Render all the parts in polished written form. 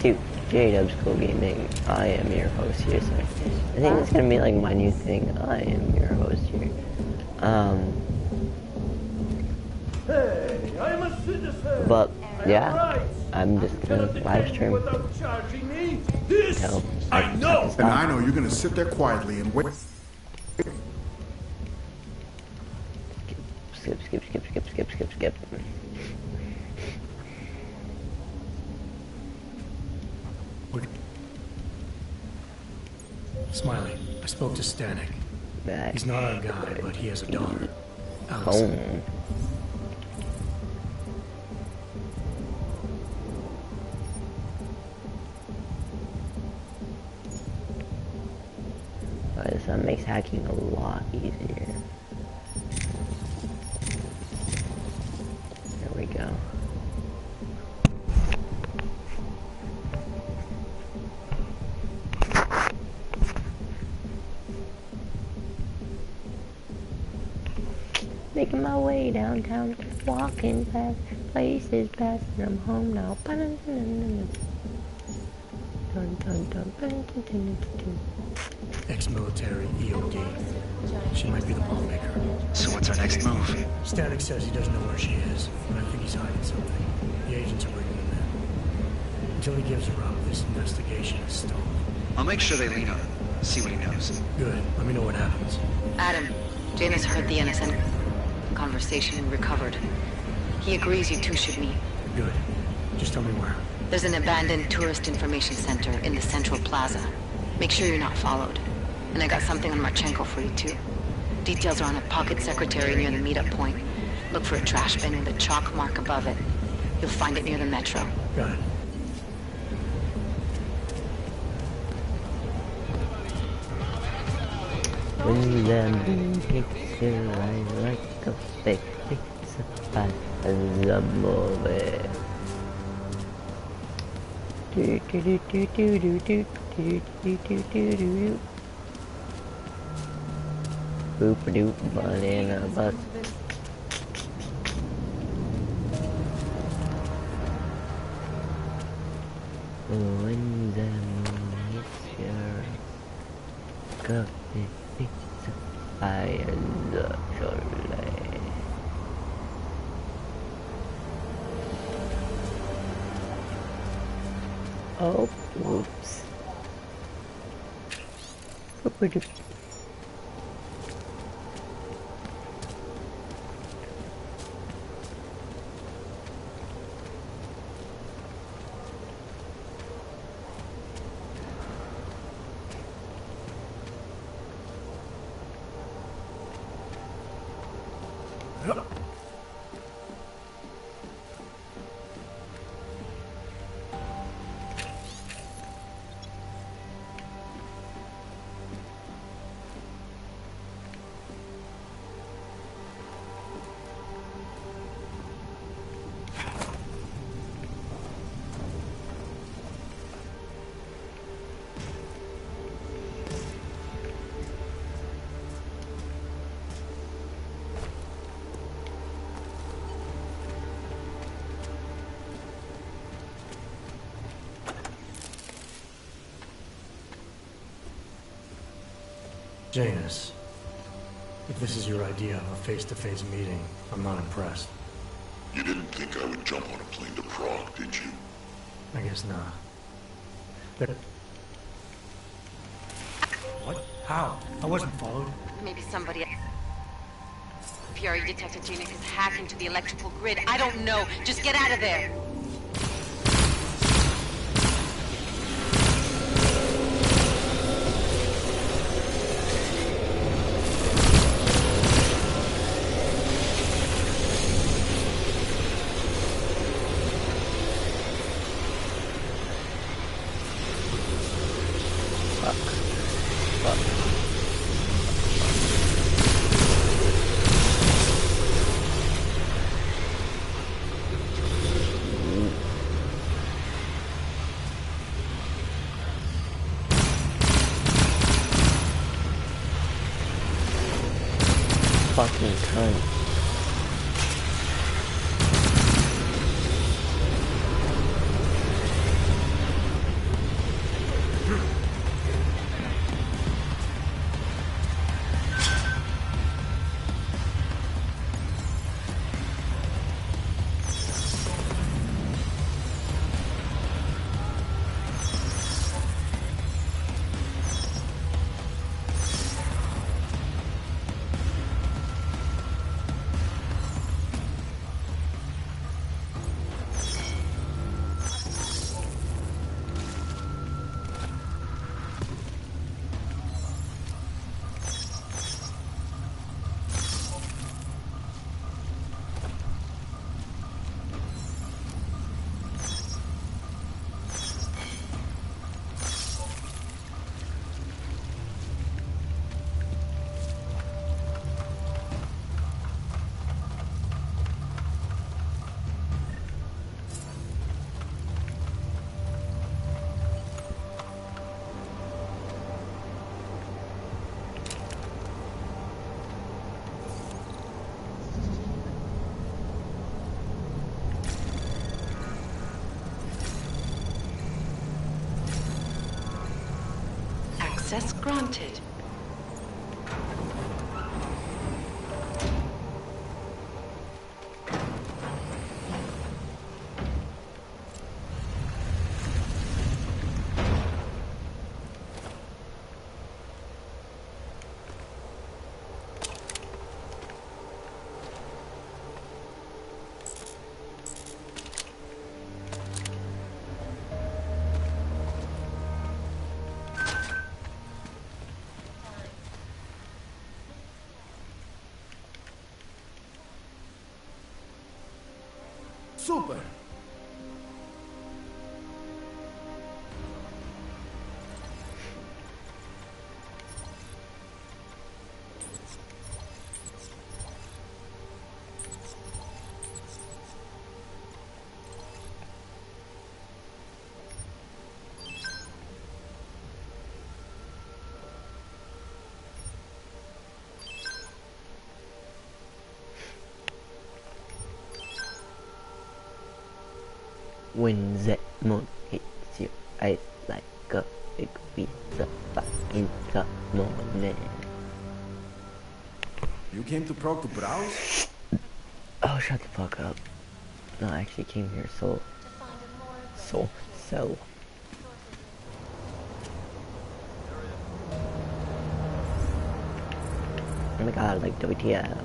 to J-Dub's Cool Gaming. I am your host here, so I think it's gonna be like my new thing. I am your host here. Hey, I'm a citizen. But yeah, I'm just gonna live stream. This I know. And I know you're gonna sit there quietly and wait. Skip. Smiley, I spoke to Stanek. He's not our guy, but he has a daughter, Allison. That makes hacking a lot easier. There we go. Making my way downtown, walking past places past, and I'm home now. Ex-military EOD. She might be the bomb maker. So what's our next move? Stanek says he doesn't know where she is, but I think he's hiding something. The agents are bringing him in. Until he gives her up, this investigation is stalled. I'll make sure they lean on him. See what he knows. Good. Let me know what happens. Adam, Janus heard the innocent conversation and recovered. He agrees you two should meet. Good. Just tell me where. There's an abandoned tourist information center in the central plaza. Make sure you're not followed. And I got something on Marchenko for you too. Details are on a pocket secretary near the meetup point. Look for a trash bin with a chalk mark above it. You'll find it near the metro. Got it. When the picture I like a fake pizza as a movie. Boop-a-doop, banana bus. When the moon hits your coffee pizza by the shoreline. Oh, whoops. Boop-a-doop. Janus, if this is your idea of a face-to-face meeting, I'm not impressed. You didn't think I would jump on a plane to Prague, did you? I guess not. What? How? I wasn't followed. Maybe somebody... Fury detected Janus is hacking to the electrical grid. I don't know. Just get out of there. Fucking cunt. Access granted. Super. When that moon hits your eyes like a big pizza back in the morning. You came to Prague to browse? Oh, shut the fuck up. No, I actually came here so. Oh my god, like WTF.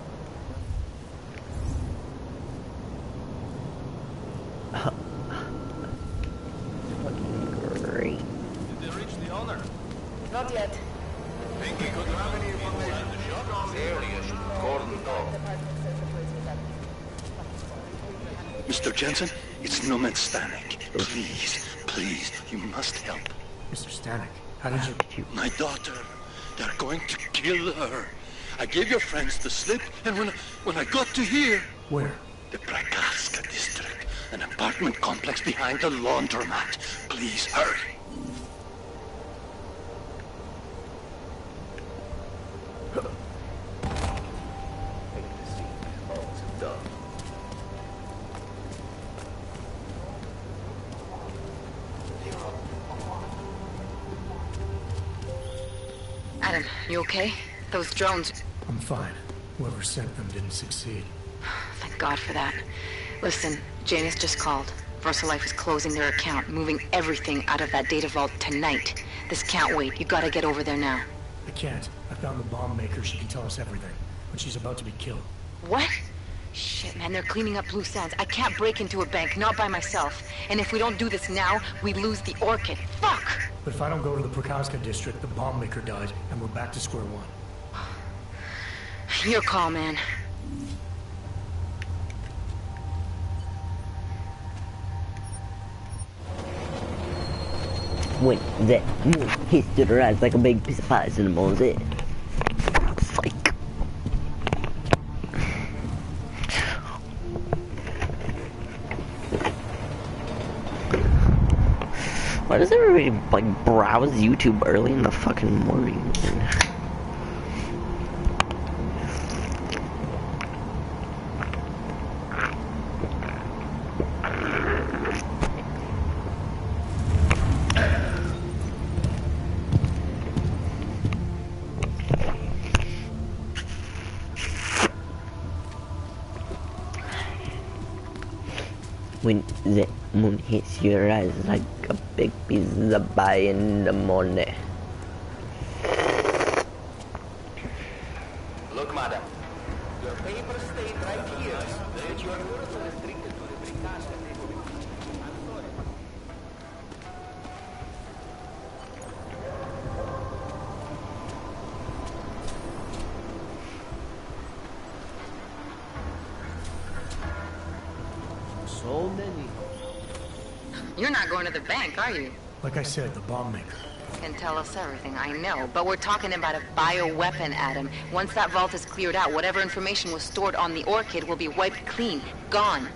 Fucking great. Did they reach the owner? Not yet. Think he could have any information? Serious corn dog. Mr. Jensen, it's Nomad Stanek. Please, you must help. Mr. Stanek, how did you... My daughter, they're going to kill her. I gave your friends the slip, and when I got to here... Where? The Prakaska district, an apartment complex behind the laundromat. Please, hurry. Adam, you okay? Those drones... I'm fine. Whoever sent them didn't succeed. Thank God for that. Listen, Janus just called. VersaLife is closing their account, moving everything out of that data vault tonight. This can't wait. You gotta get over there now. I can't. I found the bomb maker. She can tell us everything. But she's about to be killed. What? Shit, man, they're cleaning up loose ends. I can't break into a bank, not by myself. And if we don't do this now, we lose the Orchid. Fuck! But if I don't go to the Prakaska district, the bomb maker dies, and we're back to square one. Your call, man. When that moon hits your eyes like a big piece of pie in the morning. Psych. Why does everybody like browse YouTube early in the fucking morning? When the moon hits your eyes like a big piece of pie in the morning. Look, madam. Your papers state right here that you are further restricted to the Prikaska district. I'm sorry. So many. You're not going to the bank, are you? Like I said, the bomb maker. Can tell us everything, I know. But we're talking about a bioweapon, Adam. Once that vault is cleared out, whatever information was stored on the Orchid will be wiped clean. Gone.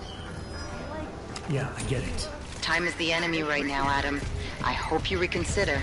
Yeah, I get it. Time is the enemy right now, Adam. I hope you reconsider.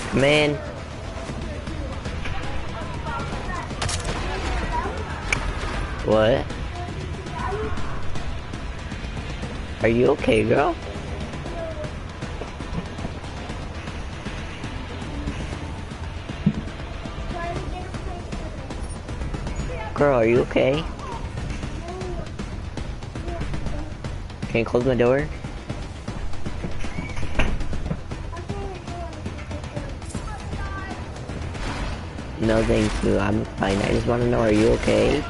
Come in. What? Are you okay, girl? Girl, are you okay? Can you close my door? No, thank you. I'm fine. I just want to know, are you okay?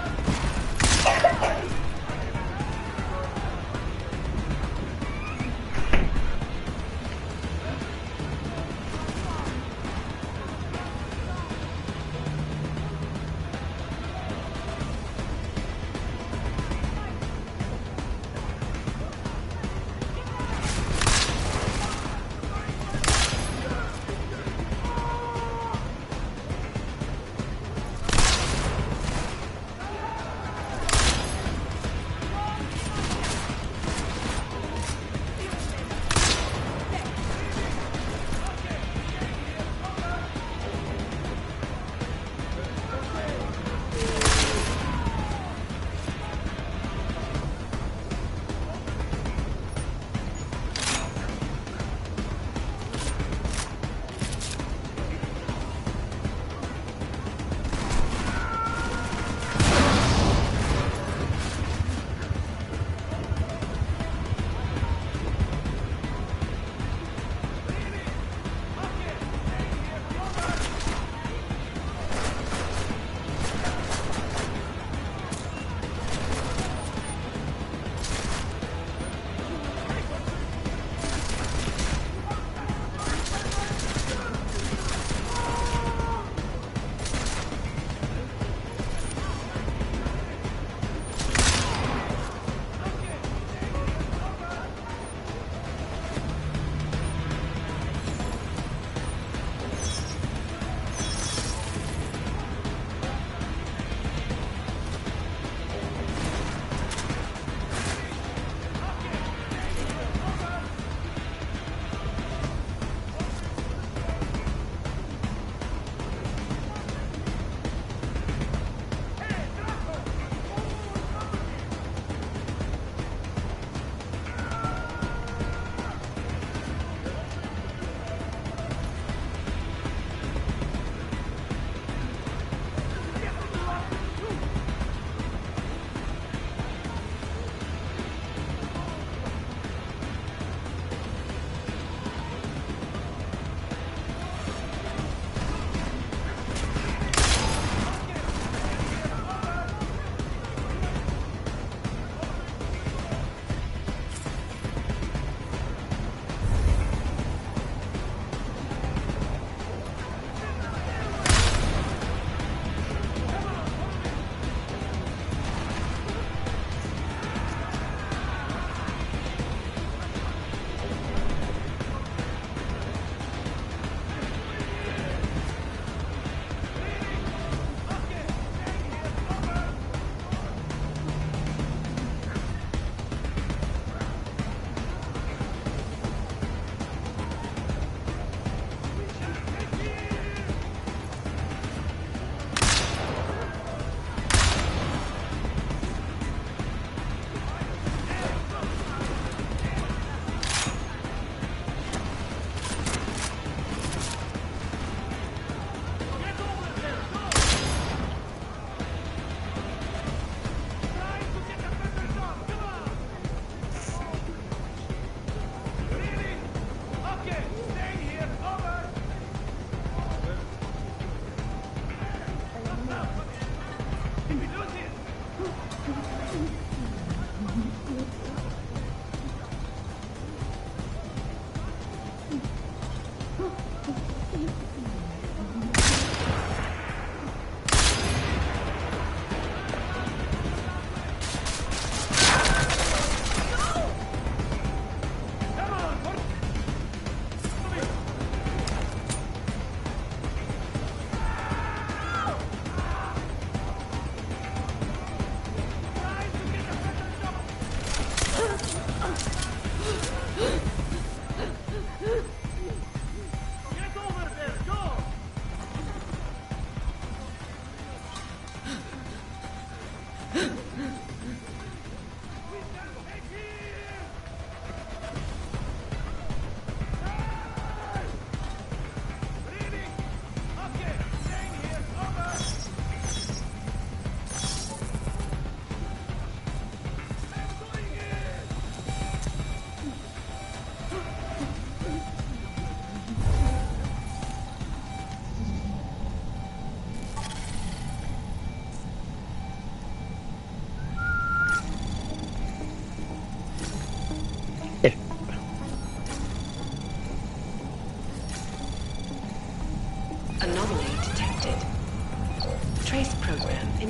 Get over there! Go!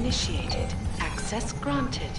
initiated. Access granted.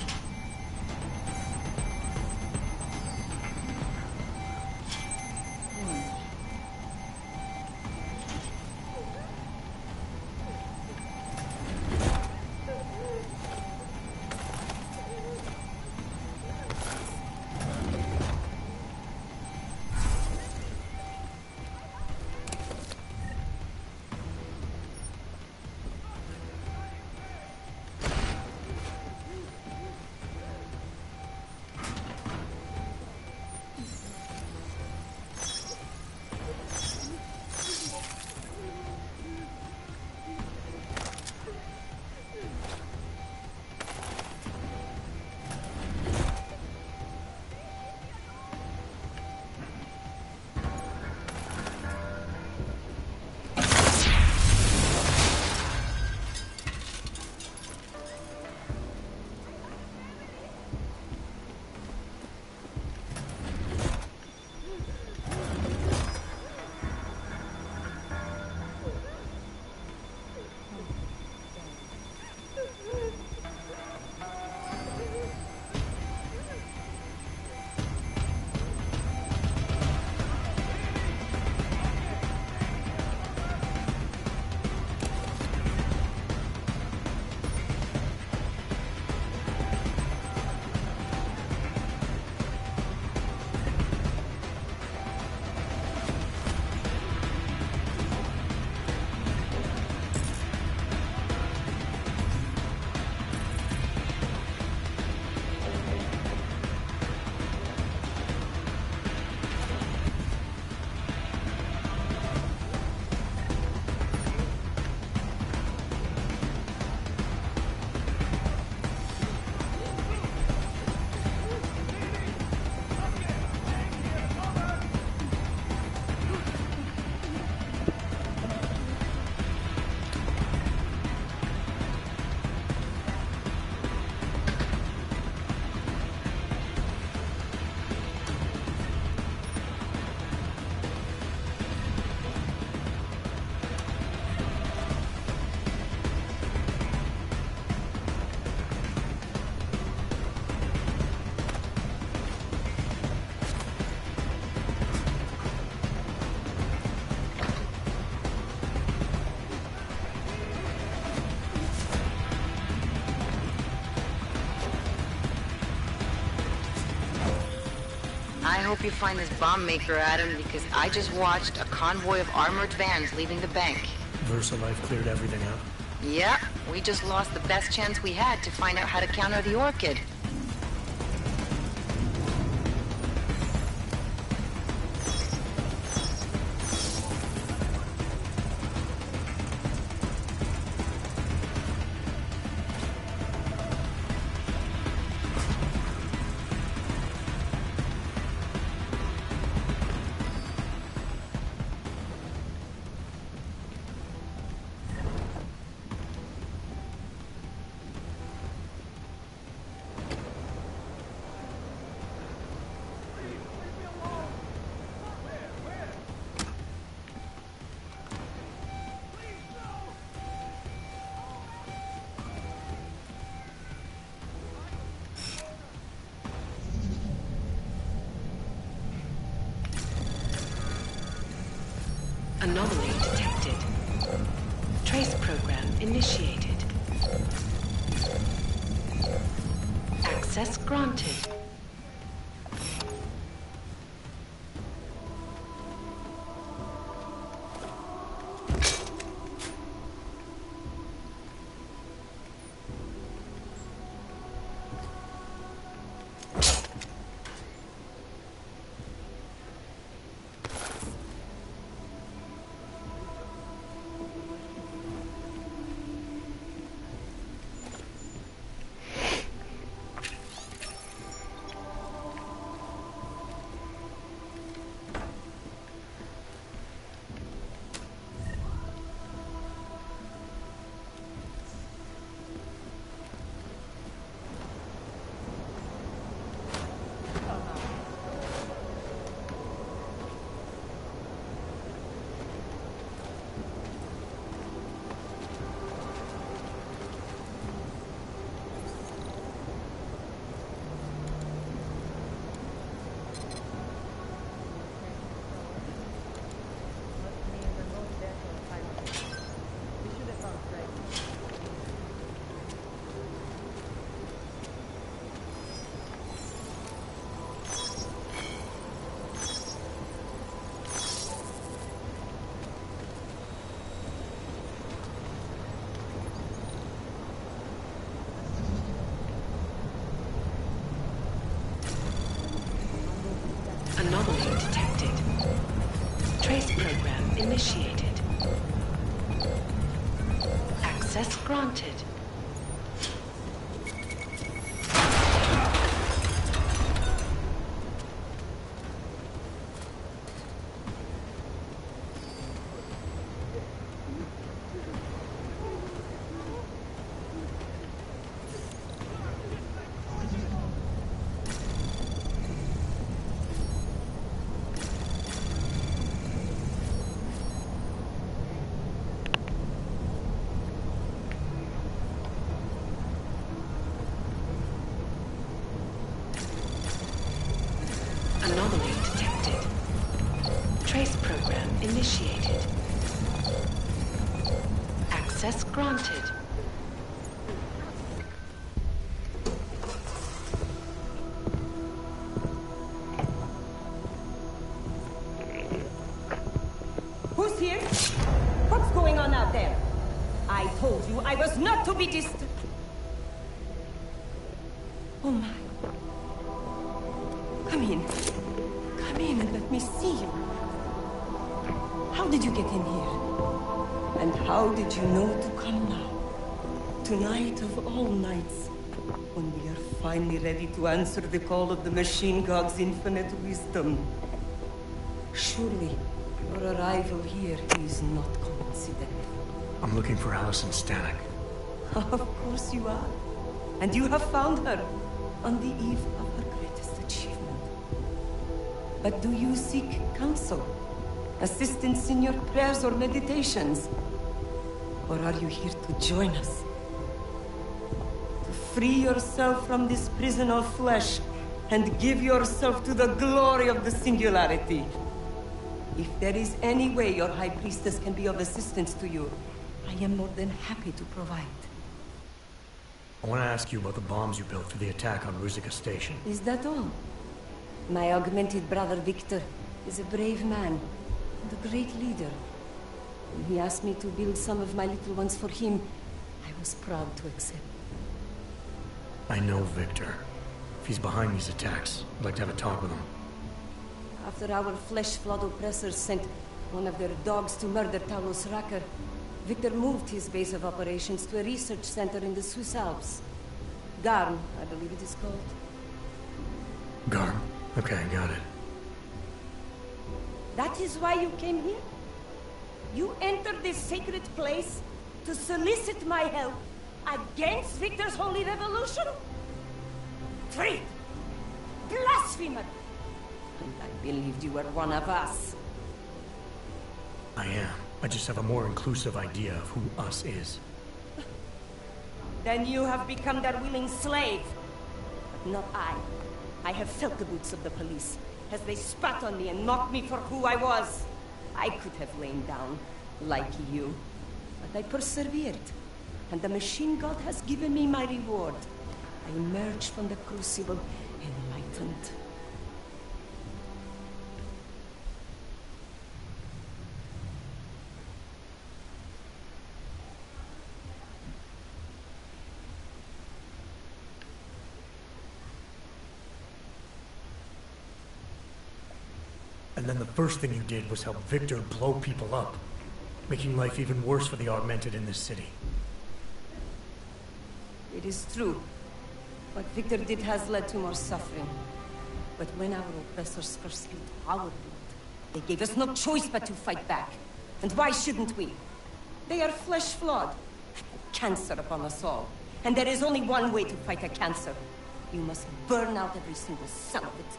I hope you find this bomb maker, Adam, because I just watched a convoy of armored vans leaving the bank. VersaLife cleared everything up. Yeah, we just lost the best chance we had to find out how to counter the Orchid. Anomaly detected. Trace program initiated. Access granted. Anomaly detected. Trace program initiated. Access granted. Anomaly detected. Trace program initiated. Access granted. Who's here? What's going on out there? I told you I was not to be disturbed. Oh my. Come in. Come in and let me see you. How did you get in here? And how did you know to come now? Tonight of all nights, when we are finally ready to answer the call of the machine god's infinite wisdom. Surely, your arrival here is not coincidental. I'm looking for Allison Stanek. Of course you are. And you have found her on the eve of her greatest achievement. But do you seek counsel? Assistance in your prayers or meditations? Or are you here to join us? To free yourself from this prison of flesh and give yourself to the glory of the singularity. If there is any way your High Priestess can be of assistance to you, I am more than happy to provide. I want to ask you about the bombs you built for the attack on Ruzicka Station. Is that all? My augmented brother Victor is a brave man and a great leader. When he asked me to build some of my little ones for him, I was proud to accept. I know Victor. If he's behind these attacks, I'd like to have a talk with him. After our flesh-flood oppressors sent one of their dogs to murder Talos Racker, Victor moved his base of operations to a research center in the Swiss Alps. Garm, I believe it is called. Garm? Okay, got it. That is why you came here? You entered this sacred place to solicit my help against Victor's holy revolution? Traitor! Blasphemer! And I believed you were one of us. I am. I just have a more inclusive idea of who us is. Then you have become their willing slave. But not I. I have felt the boots of the police as they spat on me and mocked me for who I was. I could have lain down, like you. But I persevered. And the machine god has given me my reward. I emerged from the crucible enlightened. And then the first thing you did was help Victor blow people up, making life even worse for the augmented in this city. It is true. What Victor did has led to more suffering. But when our oppressors first spilled our blood, they gave us no choice but to fight back. And why shouldn't we? They are flesh-flawed. Cancer upon us all. And there is only one way to fight a cancer. You must burn out every single cell of it.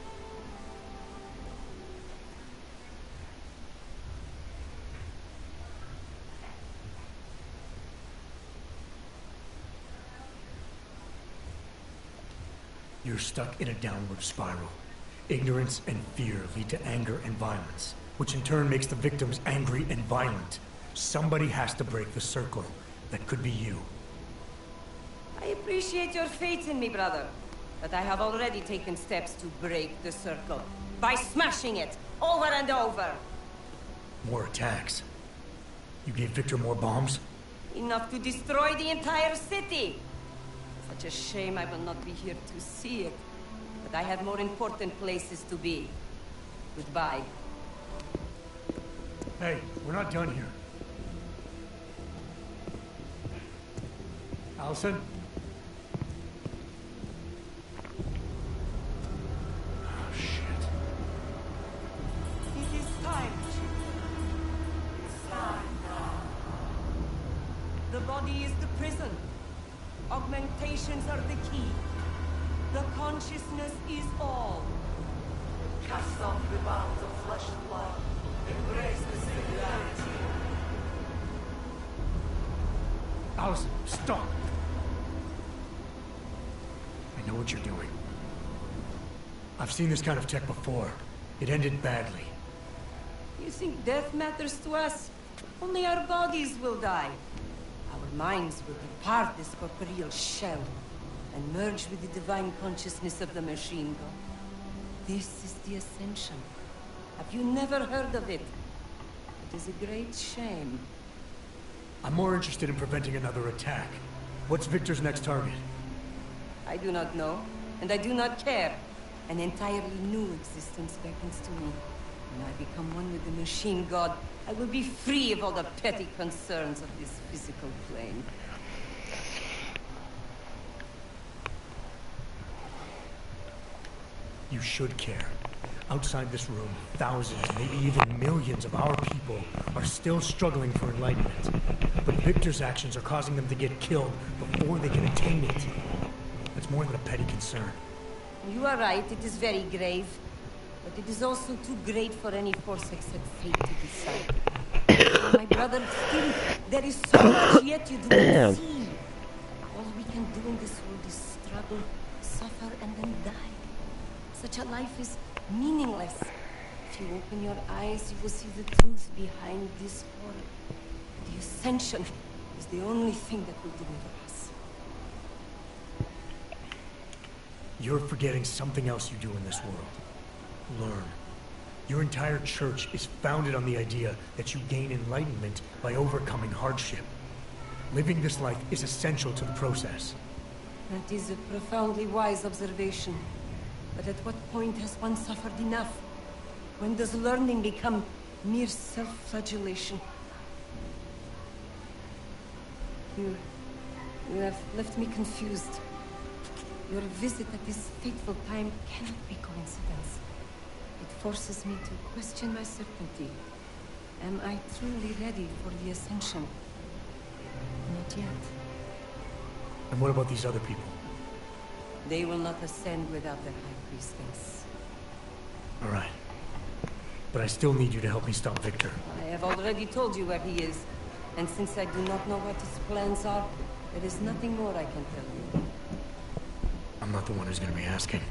You're stuck in a downward spiral. Ignorance and fear lead to anger and violence, which in turn makes the victims angry and violent. Somebody has to break the circle. That could be you. I appreciate your faith in me, brother. But I have already taken steps to break the circle. By smashing it, over and over. More attacks. You gave Victor more bombs? Enough to destroy the entire city. Such a shame I will not be here to see it. But I have more important places to be. Goodbye. Hey, we're not done here. Allison? Oh, shit. It is time. It's time now. The body is the prison. Augmentations are the key. The consciousness is all. Cast off the bounds of flesh and blood. Embrace the singularity. Allison, stop! I know what you're doing. I've seen this kind of tech before. It ended badly. You think death matters to us? Only our bodies will die. Our minds will depart this corporeal shell and merge with the divine consciousness of the machine god. This is the Ascension. Have you never heard of it? It is a great shame. I'm more interested in preventing another attack. What's Victor's next target? I do not know, and I do not care. An entirely new existence beckons to me. When I become one with the machine god, I will be free of all the petty concerns of this physical plane. You should care. Outside this room, thousands, maybe even millions of our people are still struggling for enlightenment. But Victor's actions are causing them to get killed before they can attain it. That's more than a petty concern. You are right, it is very grave. But it is also too great for any force except fate to decide. My brother, still, there is so much yet you do not see. All we can do in this world is struggle, suffer, and then die. Such a life is meaningless. If you open your eyes, you will see the truth behind this horror. The Ascension is the only thing that will deliver us. You're forgetting something else you do in this world. Learn. Your entire church is founded on the idea that you gain enlightenment by overcoming hardship. Living this life is essential to the process. That is a profoundly wise observation. But at what point has one suffered enough? When does learning become mere self-flagellation? You have left me confused. Your visit at this fateful time cannot be coincidence. It forces me to question my certainty. Am I truly ready for the Ascension? Not yet. And what about these other people? They will not ascend without their High Priestess. All right. But I still need you to help me stop Victor. I have already told you where he is. And since I do not know what his plans are, there is nothing more I can tell you. I'm not the one who's gonna be asking.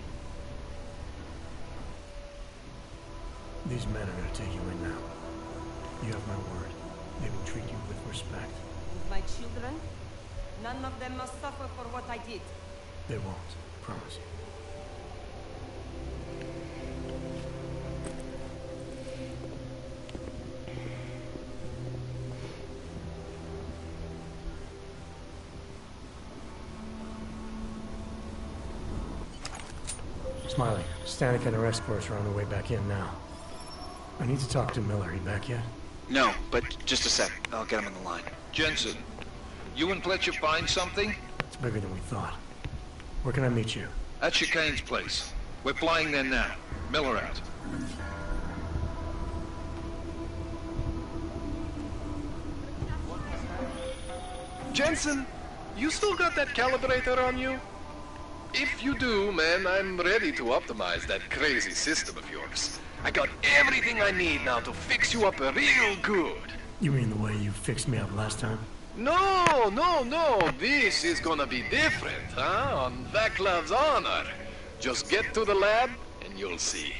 These men are gonna take you in now. You have my word. They will treat you with respect. And my children? None of them must suffer for what I did. They won't. Promise you. Smiley, Stanek and her escorts are on their way back in now. I need to talk to Miller. He back yet? No, but just a sec. I'll get him on the line. Jensen, you and Fletcher find something? It's bigger than we thought. Where can I meet you? At Chicane's place. We're flying there now. Miller out. Jensen, you still got that calibrator on you? If you do, man, I'm ready to optimize that crazy system of yours. I got everything I need now to fix you up real good. You mean the way you fixed me up last time? No, no, no. This is gonna be different, huh? On Vaclav's honor. Just get to the lab and you'll see.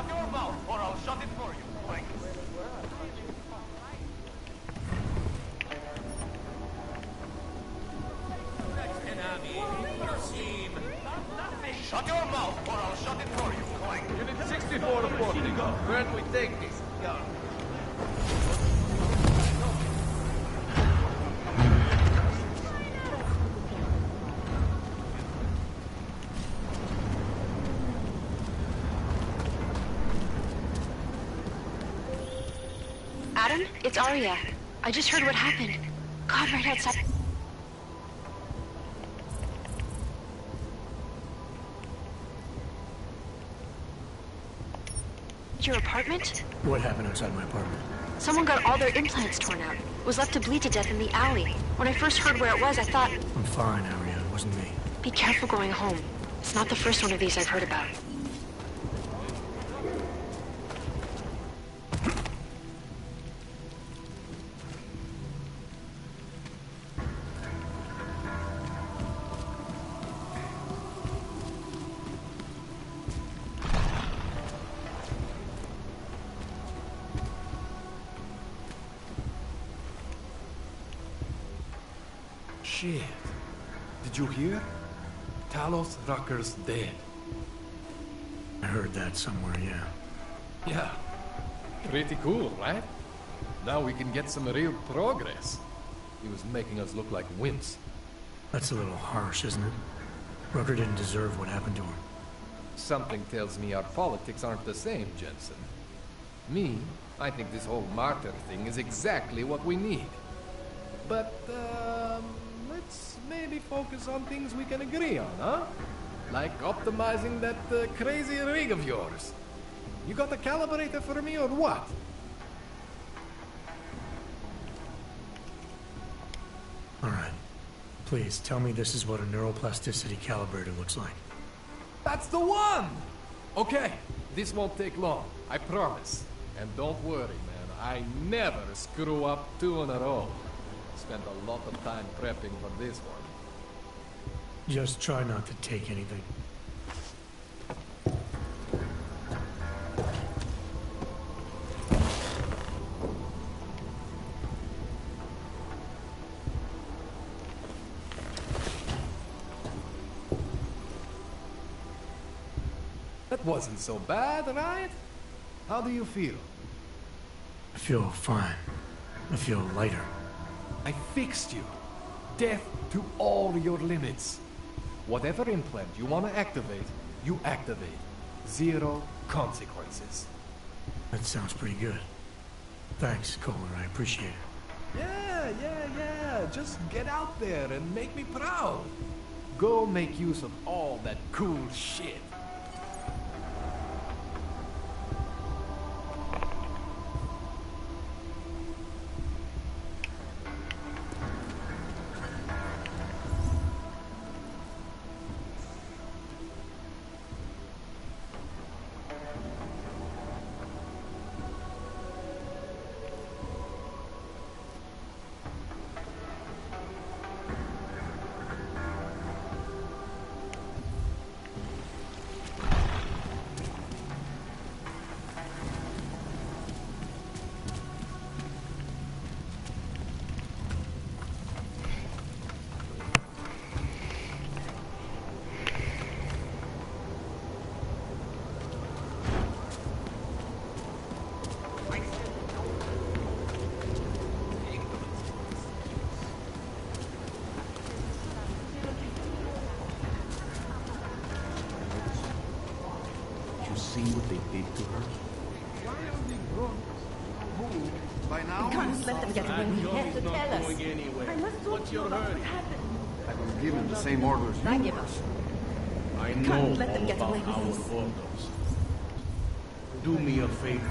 Shut your mouth, or I'll shut it for you. Like... Shut your mouth, or I'll shut it for you. Clank. Unit 64 reporting. Where do we take this? Adam, it's Arya. I just heard what happened. God, right outside. Your apartment? What happened outside my apartment? Someone got all their implants torn out. Was left to bleed to death in the alley. When I first heard where it was, I thought... I'm fine, Arya. It wasn't me. Be careful going home. It's not the first one of these I've heard about. Shit. Did you hear? Talos Rucker's dead. I heard that somewhere, yeah. Yeah. Pretty cool, right? Now we can get some real progress. He was making us look like wimps. That's a little harsh, isn't it? Rucker didn't deserve what happened to him. Something tells me our politics aren't the same, Jensen. Me, I think this whole martyr thing is exactly what we need. But, let's maybe focus on things we can agree on, huh? Like optimizing that crazy rig of yours. You got a calibrator for me or what? All right. Please, tell me this is what a neuroplasticity calibrator looks like. That's the one! Okay, this won't take long, I promise. And don't worry, man, I never screw up 2 in a row. Spent a lot of time prepping for this one. Just try not to take anything. That wasn't so bad, right? How do you feel? I feel fine. I feel lighter. I fixed you. Death to all your limits. Whatever implant you want to activate, you activate. 0 consequences. That sounds pretty good. Thanks, Kohler. I appreciate it. Yeah. Just get out there and make me proud. Go make use of all that cool shit. See what they did to her? By now? We can't let them get away. We have to tell us. I must talk to you about what happened. I was given the same orders Now you give were. us. I can't know let them all get about away with our this. orders. Do me a favor.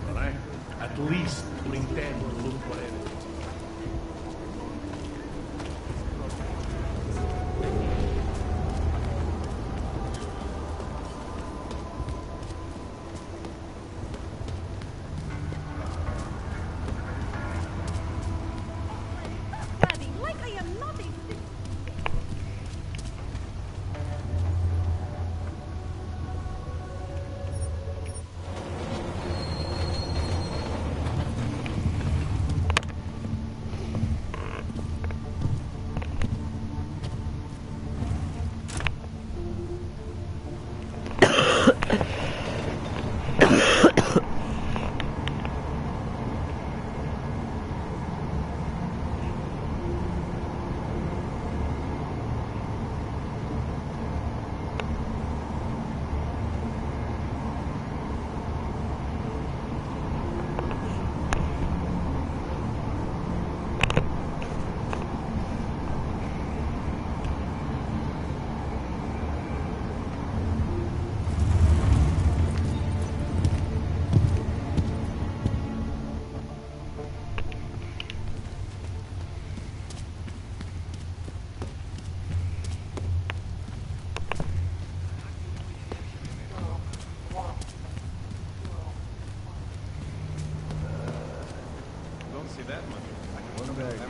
All right? At least pretend to look for evidence.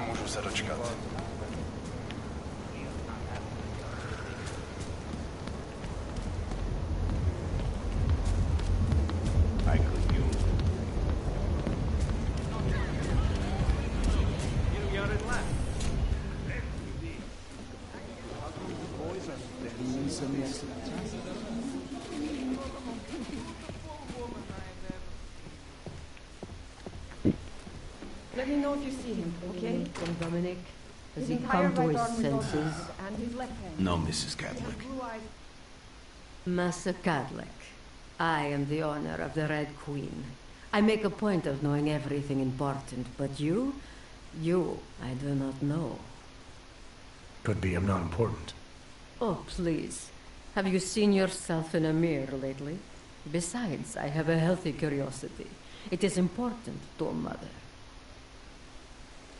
můžu se dočkat. I could use it. You got it left. Let me know if you see him, okay? From Dominic? Has His he entire come to right his arm is on senses? and his left hand. No, Mrs. Catholic. Blue eyes. Master Catholic, I am the owner of the Red Queen. I make a point of knowing everything important, but you, I do not know. Could be I'm not important. Oh, please. Have you seen yourself in a mirror lately? Besides, I have a healthy curiosity. It is important to a mother.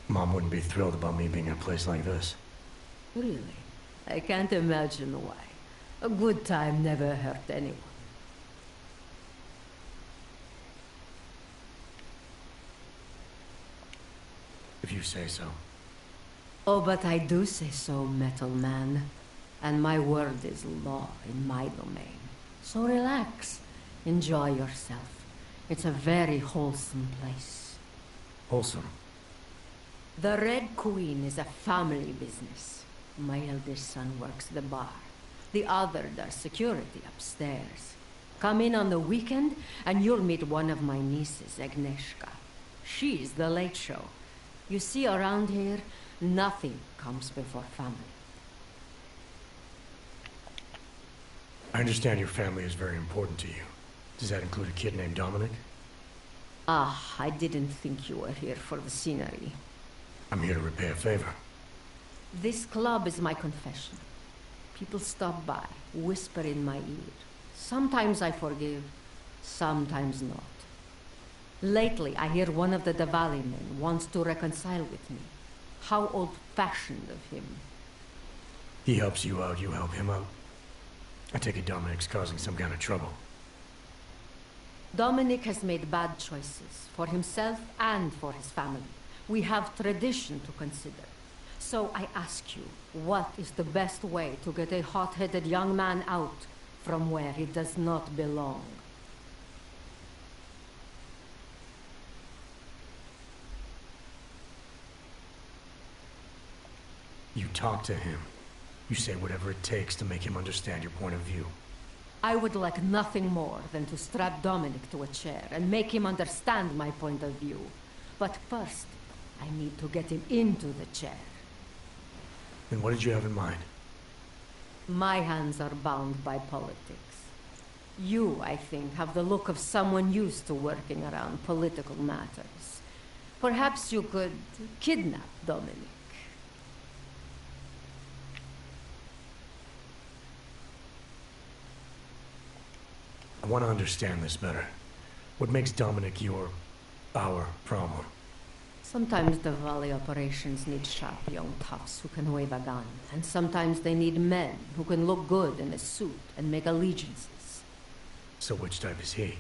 Mom wouldn't be thrilled about me being in a place like this. Really? I can't imagine why. A good time never hurt anyone. If you say so. Oh, but I do say so, Metal Man. And my word is law in my domain. So relax. Enjoy yourself. It's a very wholesome place. Wholesome. The Red Queen is a family business. My eldest son works the bar. The other does security upstairs. Come in on the weekend, and you'll meet one of my nieces, Agnieszka. She's the late show. You see, around here, nothing comes before family. I understand your family is very important to you. Does that include a kid named Dominic? Ah, I didn't think you were here for the scenery. I'm here to repay a favor. This club is my confession. People stop by, whisper in my ear. Sometimes I forgive, sometimes not. Lately, I hear one of the Diwali men wants to reconcile with me. How old-fashioned of him. He helps you out, you help him out. I take it Dominic's causing some kind of trouble. Dominic has made bad choices, for himself and for his family. We have tradition to consider. So I ask you, what is the best way to get a hot-headed young man out from where he does not belong? You talk to him. You say whatever it takes to make him understand your point of view. I would like nothing more than to strap Dominic to a chair and make him understand my point of view. But first, I need to get him into the chair. Then what did you have in mind? My hands are bound by politics. You, I think, have the look of someone used to working around political matters. Perhaps you could kidnap Dominic. I want to understand this better. What makes Dominic our problem? Sometimes the Valley operations need sharp young toughs who can wave a gun, and sometimes they need men who can look good in a suit and make allegiances. So which type is he?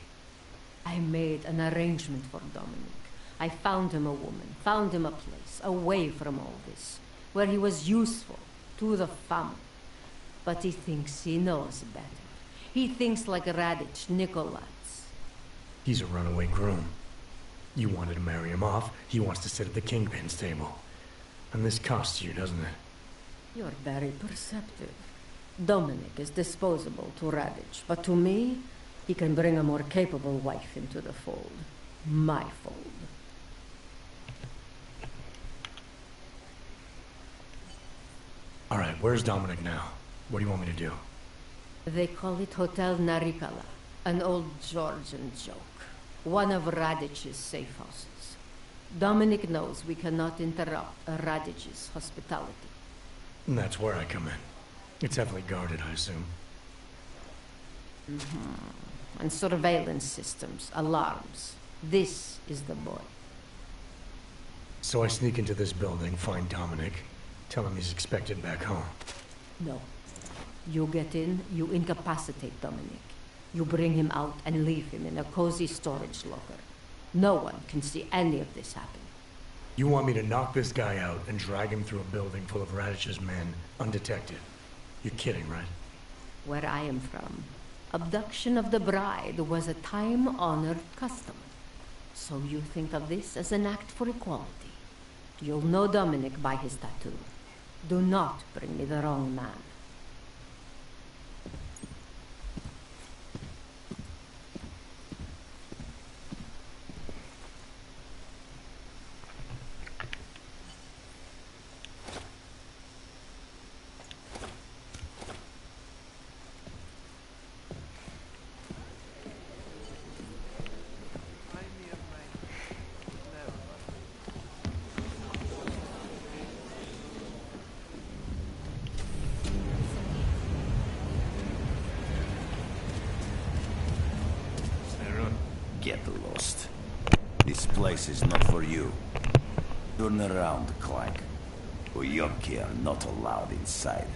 I made an arrangement for Dominic. I found him a woman, found him a place, away from all this, where he was useful to the family. But he thinks he knows better. He thinks like Radich Nikolats. He's a runaway groom. You wanted to marry him off, he wants to sit at the kingpin's table. And this costs you, doesn't it? You're very perceptive. Dominic is disposable to Radich, but to me, he can bring a more capable wife into the fold. My fold. All right, where's Dominic now? What do you want me to do? They call it Hotel Narikala, an old Georgian joke. One of Radich's safe houses. Dominic knows we cannot interrupt Radich's hospitality. And that's where I come in. It's heavily guarded, I assume. And surveillance systems, alarms. This is the boy. So I sneak into this building, find Dominic, tell him he's expected back home. No. You get in, you incapacitate Dominic. You bring him out and leave him in a cozy storage locker. No one can see any of this happen. You want me to knock this guy out and drag him through a building full of Radish's men, undetected? You're kidding, right? Where I am from, abduction of the bride was a time-honored custom. So you think of this as an act for equality. You'll know Dominic by his tattoo. Do not bring me the wrong man. Get lost. This place is not for you. Turn around, Clank. Uyonki are not allowed inside.